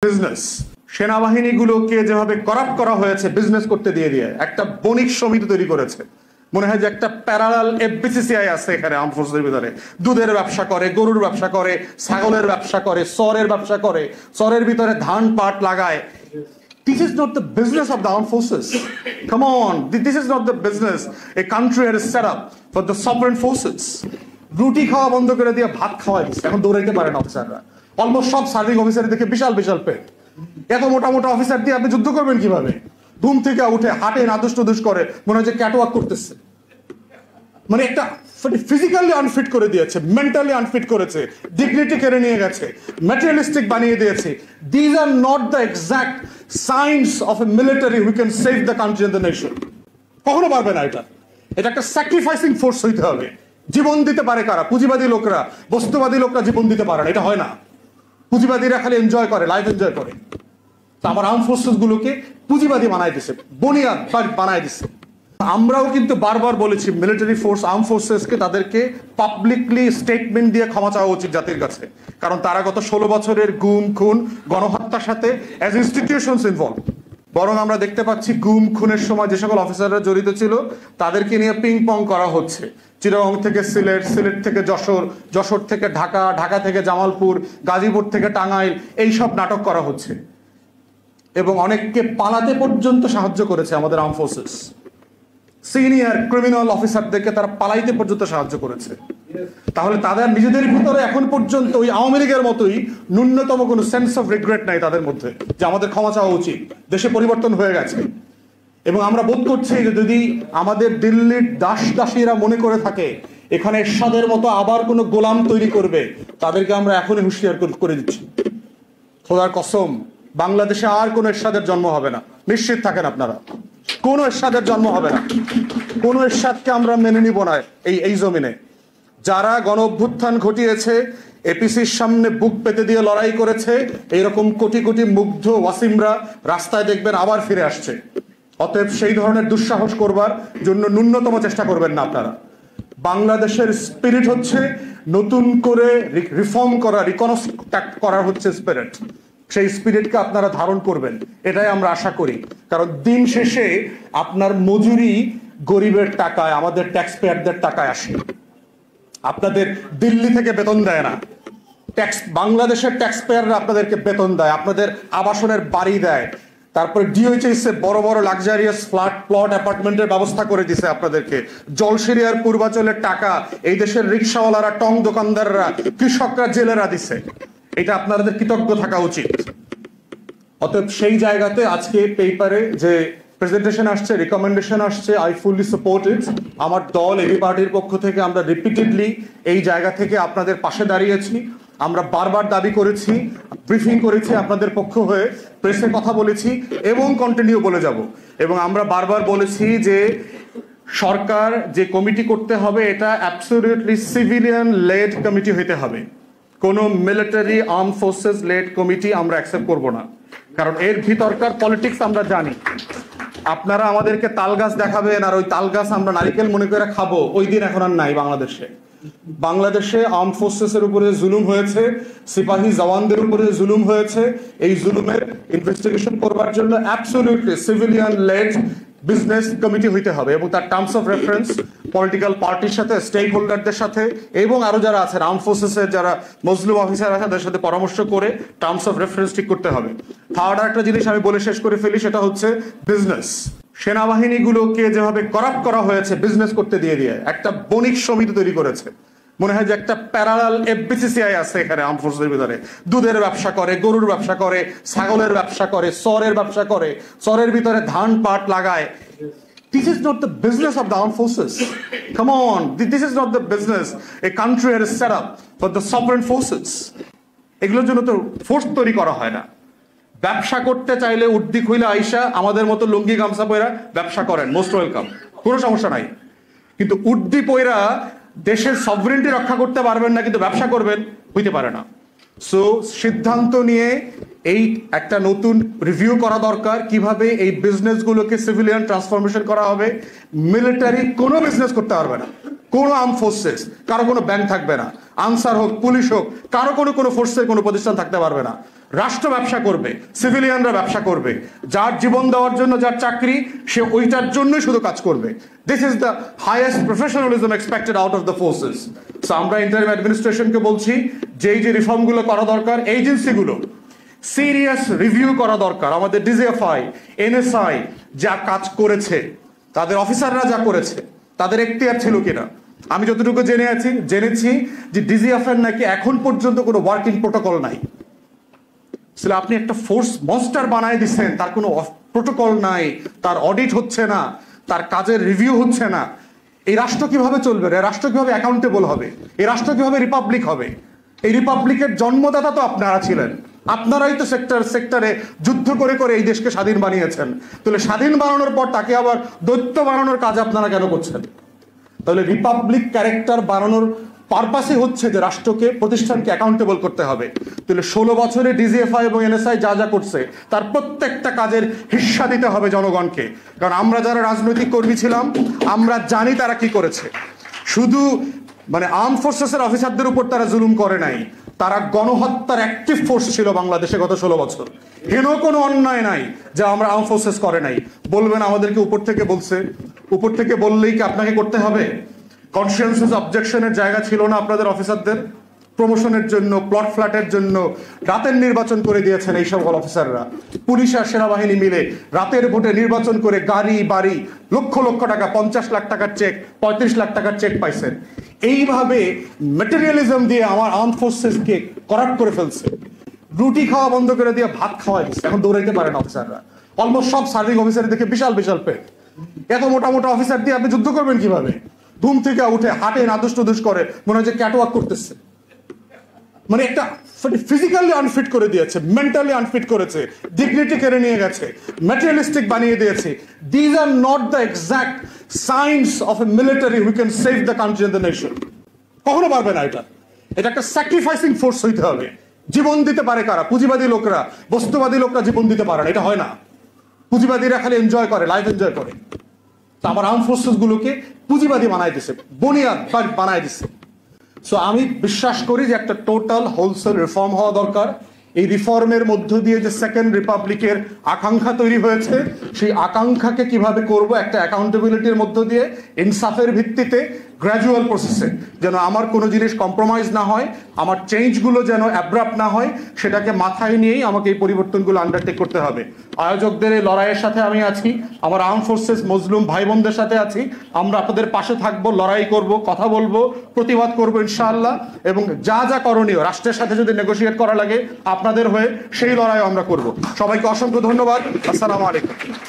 Business সেনাবাহিনীগুলোকে যেভাবে corrupt করা হয়েছে বিজনেস করতে দিয়ে দিয়ে একটা বণিক সমিতি তৈরি করেছে। মনে হয় যে একটা প্যারালাল এফবিসিসিআই আছে এখানে আর্মড ফোর্সের ভিতরে। দুধের ব্যবসা করে, গরুর ব্যবসা করে, ছাগলের ব্যবসা করে, সরের ব্যবসা করে, সরের ভিতরে ধান পাট লাগায়। This is not the business of the armed forces. Come on, this is not the business a country has set up for the sovereign forces. রুটি খাওয়া বন্ধ করে দিয়ে ভাত খাওয়া দিচ্ছে, এখন দৌড়াইতে পারেন অফিসাররা। অলমোস্ট সব সার্ভিং অফিসারের দেখে বিশাল বিশাল পেট। এত মোটা মোটা অফিসার দিয়ে আপনি যুদ্ধ করবেন কিভাবে? ঘুম থেকে উঠে হাটে নাদুস টুদুস করে মনে হয় যে ক্যাটওয়াক করতেছে। মানে একটা ফিজিক্যালি আনফিট করে দিয়েছে, মেন্টালি আনফিট করেছে, ডিগনিটি কেড়ে নিয়ে গেছে, ম্যাটেরিয়ালিস্টিক বানিয়ে দিয়েছে। These are not the exact science of a military who can save the country and the nation. কখনো পারবে না এটা। এটা একটা স্যাক্রিফাইসিং ফোর্স হইতে হবে। জীবন দিতে পারে কারা? পুঁজিবাদী লোকরা। বস্তুবাদী লোকরা জীবন দিতে পারে না, এটা হয় না। পুঁজিবাদীরা খালি এনজয় করে, লাইফ এনজয় করে। আমার আর্ম ফোর্সেস গুলোকে পুঁজিবাদী বানাই দিছে, বুনিয়াদ বানাই দিছে। আমরাও কিন্তু বারবার বলেছি মিলিটারি ফোর্স, আর্ম ফোর্সেসকে তাদেরকে পাবলিকলি স্টেটমেন্ট দিয়ে ক্ষমা চাওয়া উচিত জাতির কাছে। কারণ তারা গত 16 বছরের গুম খুন গণহত্যার সাথে অ্যাজ ইনস্টিটিউশনস ইনভলভ। বরং আমরা দেখতে পাচ্ছি গুম খুনের সময় যে সকল অফিসাররা জড়িত ছিল তাদেরকে নিয়ে পিং পং করা হচ্ছে। চিটাগং থেকে সিলেট, সিলেট থেকে যশোর, যশোর থেকে ঢাকা, ঢাকা থেকে জামালপুর, গাজীপুর থেকে টাঙ্গাইল, এইসব নাটক করা হচ্ছে। এবং অনেককে পালাতে পর্যন্ত সাহায্য করেছে আমাদের আর্ম ফোর্সেস। সিনিয়র ক্রিমিনাল অফিসারদেরকে তারা পালাইতে পর্যন্ত সাহায্য করেছে। তাহলে তাদের নিজেদের ভিতরে এখন পর্যন্ত ওই আওয়ামী লীগের মতোই ন্যূনতম কোনো সেন্স অফ রিগ্রেট নাই তাদের মধ্যে যে আমাদের ক্ষমা চাওয়া উচিত, দেশে পরিবর্তন হয়ে গেছে। এবং আমরা বোধ করছি যে যদি আমাদের দিল্লির দাস দাসীরা মনে করে থাকে এখানে এরশাদের মতো আবার কোনো গোলাম তৈরি করবে, তাদেরকে আমরা এখনই হুঁশিয়ার করে দিচ্ছি। খোদার কসম, বাংলাদেশে আর কোনো এরশাদের জন্ম হবে না, নিশ্চিত থাকেন আপনারা। কোনো এরশাদের জন্ম হবে না, কোনো এরশাদকে আমরা মেনে নিব না এই জমিনে। যারা গণ অভ্যুত্থান ঘটিয়েছে, এপিসির সামনে বুক পেতে দিয়ে লড়াই করেছে, এইরকম কোটি কোটি মুগ্ধ ওয়াসিমরা রাস্তায় দেখবেন আবার ফিরে আসছে। অতএব সেই ধরনের দুঃসাহস করবার জন্য ন্যূনতম চেষ্টা করবেন না আপনারা। বাংলাদেশের স্পিরিট হচ্ছে নতুন করে রিফর্ম করা, রিকনস্ট্রাক্ট করার হচ্ছে স্পিরিট। সেই স্পিরিটকে আপনারা ধারণ করবেন, এটাই আমরা আশা করি। কারণ দিন শেষে আপনার মজুরি গরিবের টাকায়, আমাদের ট্যাক্স পেয়ারদের টাকায় আসে। আপনাদের দিল্লি থেকে বেতন দেয় না, বাংলাদেশের ট্যাক্স পেয়াররা আপনাদেরকে বেতন দেয়, আপনাদের আবাসনের বাড়ি দেয়। তারপরে ডিওএইচএস বড় বড় লাক্সারিয়াস ফ্ল্যাট প্লট অ্যাপার্টমেন্টের ব্যবস্থা করে দিছে আপনাদেরকে। জলসিরিয়ার পূর্বাচলের টাকা এই দেশের রিক্সাওয়ালারা, টং দোকানদাররা, কৃষকরা, জেলেরা দিছে। এটা আপনাদের কৃতজ্ঞ থাকা উচিত। অতএব সেই জায়গাতে আজকে পেপারে যে প্রেজেন্টেশন আসছে, রিকমেন্ডেশন আসছে, আই ফুললি সাপোর্ট ইট। আমার দল এবি পার্টির পক্ষ থেকে আমরা রিপিটেডলি এই জায়গা থেকে আপনাদের পাশে দাঁড়িয়েছি। আমরা বারবার দাবি করেছি, ব্রিফিং করেছি আপনাদের পক্ষ হয়ে, প্রেসে কথা বলেছি এবং কন্টিনিউ বলে যাব। এবং আমরা বারবার বলেছি যে সরকার যে কমিটি করতে হবে এটা অ্যাবসলিউটলি সিভিলিয়ান লেড কমিটি হইতে হবে। কোনো military arm forces led committee আমরা অ্যাকসেপ্ট করব না। কারণ এর ভিতরকার পলিটিক্স আমরা জানি। আপনারা আমাদেরকে তাল গাছ দেখাবেন আর ওই তাল গাছ আমরা নারিকেল মনে করে খাবো, ওই দিন এখন আর নাই বাংলাদেশে। বাংলাদেশে আর্ম ফোর্সেসের উপরে জুলুম হয়েছে, সিপাহী জওয়ানদের উপরে জুলুম হয়েছে। এই জুলুমের ইনভেস্টিগেশন করবার জন্য absolutely civilian led business committee হইতে হবে। এবং তার টার্মস অফ রেফারেন্স পলিটিক্যাল পার্টির সাথে, স্টেক হোল্ডারদের সাথে এবং আরো যারা আছেন আর্ম ফোর্সেসের যারা মজলুম অফিসার আছে তাদের সাথে পরামর্শ করে টার্মস অফ রেফারেন্স ঠিক করতে হবে। থার্ড একটা জিনিস আমি বলে শেষ করে ফেলি, সেটা হচ্ছে বিজনেস। সেনাবাহিনীগুলোকে যেভাবে করাপ্ট করা হয়েছে বিজনেস করতে দিয়ে দিয়ে একটা বণিক সমিতি তৈরি করেছে। মনে হয় যে একটা প্যারালাল এফবিসিসিআই আছে এখানে আর্ম ফোর্সের ভিতরে। দুধের ব্যবসা করে, গরুর ব্যবসা করে, ছাগলের ব্যবসা করে, সরের ব্যবসা করে, সরের ভিতরে ধান পাট লাগায়। This is not the business of the armed forces. Come on, this is not the business a country has set up for the sovereign forces. এগুলোর জন্য তো ফোর্স তৈরি করা হয় না। ব্যবসা করতে চাইলে উদ্দিক হইলে আইসা আমাদের মতো লুঙ্গি গামছা পয়রা ব্যবসা করেন, মোস্ট ওয়েলকাম, কোনো সমস্যা নাই। কিন্তু উর্দি পয়রা দেশের সভরেন্টি রক্ষা করতে পারবেন না, কিন্তু ব্যবসা করবেন, হইতে পারে না। সো সিদ্ধান্ত নিয়ে এই একটা নতুন রিভিউ করা দরকার, কিভাবে এই বিজনেসগুলোকে সিভিলিয়ান ট্রান্সফরমেশন করা হবে। মিলিটারি কোনো বিজনেস করতে পারবে না। কোনো আর্ম ফোর্সেস, কারো কোনো ব্যাংক থাকবে না, আনসার হোক, পুলিশ হোক, কারো কোনো ফোর্সের কোনো প্রতিষ্ঠান থাকতে পারবে না। রাষ্ট্র ব্যবসা করবে, সিভিলিয়ানরা ব্যবসা করবে, যার জীবন দেওয়ার জন্য যার চাকরি সে ওইটার জন্যই শুধু কাজ করবে। This is the highest professionalism expected out of the forces. So আমরা ইন্টারিম অ্যাডমিনিস্ট্রেশনকে বলছি যে রিফর্মগুলো করা দরকার, এজেন্সিগুলো সিরিয়াস রিভিউ করা দরকার। আমাদের ডিজিএফআই, এনএসআই যা কাজ করেছে, তাদের অফিসাররা যা করেছে, তাদের এখতিয়ার ছিল কিনা। আমি যতটুকু জেনেছি যে ডিজিএফআই নাকি এখন পর্যন্ত কোনো ওয়ার্কিং প্রোটোকল নাই। আপনি একটা ফোর্স মনস্টার বানায় দিচ্ছেন, তার কোনো প্রোটোকল নাই, তার অডিট হচ্ছে না, তার কাজের রিভিউ হচ্ছে না। এই রাষ্ট্র কিভাবে চলবে? রাষ্ট্র কিভাবে অ্যাকাউন্টেবল হবে? এই রাষ্ট্র কিভাবে রিপাবলিক হবে? এই রিপাবলিকের জন্মদাতা তো আপনারা ছিলেন, আপনারাই তো সেক্টরে যুদ্ধ করে করে এই দেশকে স্বাধীন বানিয়েছেন। তাহলে স্বাধীন বানানোর পর তাকে আবার দৈত্য বানানোর কাজ আপনারা কেন করছেন? তাহলে রিপাবলিক ক্যারেক্টার বানানোর পারপাসই হচ্ছে যে রাষ্ট্রকে, প্রতিষ্ঠানকে অ্যাকাউন্টেবল করতে হবে। তাহলে 16 বছরে ডিজিএফআই এবং এনএসআই যা করছে তার প্রত্যেকটা কাজের হিস্সা দিতে হবে জনগণকে। কারণ আমরা যারা রাজনৈতিক কর্মী ছিলাম আমরা জানি তারা কি করেছে। শুধু আর্ম ফোর্সেসের অফিসারদের উপর তারা জুলুম করে নাই, তারা গণহত্যার অ্যাক্টিভ ফোর্স ছিল বাংলাদেশে গত 16 বছর। হেন কোনো অন্যায় নাই যা আমরা আর্ম ফোর্সেস করে নাই। বলবেন আমাদেরকে উপর থেকে বলছে, উপর থেকে বললেই কি আপনাকে করতে হবে? কনসিয়েন্সিয়াস অবজেকশনের জায়গা ছিল না আপনাদের অফিসারদের? প্রমোশনের জন্য, প্লট ফ্ল্যাটের জন্য রাতের নির্বাচন করে দিয়েছেন এই সকল অফিসাররা। পুলিশ আর সেনাবাহিনী মিলে রাতের ভোটে নির্বাচন করে গাড়ি বাড়ি লক্ষ লক্ষ টাকা, 50 লাখ টাকার চেক, 35 লাখ টাকার চেক পাইছেন। এইভাবে ম্যাটেরিয়ালিজম দিয়ে আমার আর্ম ফোর্সেসকে করাপ্ট করে ফেলছে। রুটি খাওয়া বন্ধ করে দিয়ে ভাত খাওয়া দিচ্ছে, এখন দৌড়াইতে পারেন অফিসাররা। অলমোস্ট সব সার্ভিং অফিসার দেখে বিশাল বিশাল পেট। এত মোটা মোটা অফিসার দিয়ে আপনি যুদ্ধ করবেন কিভাবে? ঘুম থেকে উঠে হাটে নাদুস টুদুস করে মনে হয় যে ক্যাটওয়াক করতেছে। একটা ফিজিক্যালি আনফিট করে দিয়েছে, মেন্টালি আনফিট করেছে, ডিগনিটি কেড়ে নিয়ে গেছে, ম্যাটেরিয়ালিস্টিক বানিয়ে দিয়েছে। These are not the exact science of a military who can save the country and the nation. কখনো পারবে না এটা। এটা একটা স্যাক্রিফাইসিং ফোর্স হইতে হবে। জীবন দিতে পারে কারা? পুঁজিবাদী লোকরা, বস্তুবাদী লোকরা জীবন দিতে পারে না, এটা হয় না। পুঁজিবাদীরা খালি এনজয় করে, লাইফ এনজয় করে। আমার আর্ম ফোর্সেস গুলোকে পুঁজিবাদী বানাই দিছে, বুনিয়াদ বানাই দিছে। সো আমি বিশ্বাস করি যে একটা টোটাল হোলসেল রিফর্ম হওয়া দরকার। এই রিফর্মের মধ্য দিয়ে যে সেকেন্ড রিপাবলিকের আকাঙ্ক্ষা তৈরি হয়েছে, সেই আকাঙ্ক্ষাকে কিভাবে করব একটা অ্যাকাউন্টেবিলিটির মধ্য দিয়ে, ইনসাফের ভিত্তিতে, গ্র্যাজুয়াল প্রসেসে, যেন আমার কোনো জিনিস কম্প্রোমাইজ না হয়, আমার চেঞ্জগুলো যেন অ্যাব্রাপ্ট না হয়, সেটাকে মাথায় নিয়েই আমাকে এই পরিবর্তনগুলো আন্ডারটেক করতে হবে। আয়োজকদের এই লড়াইয়ের সাথে আমি আছি, আমার আর্ম ফোর্সেস মজলুম ভাই বোনদের সাথে আছি। আমরা আপনাদের পাশে থাকবো, লড়াই করব, কথা বলবো, প্রতিবাদ করবো ইনশাআল্লাহ। এবং যা করণীয়, রাষ্ট্রের সাথে যদি নেগোশিয়েট করা লাগে আপনাদের হয়ে, সেই লড়াই আমরা করব। সবাইকে অসংখ্য ধন্যবাদ। আসসালামু আলাইকুম।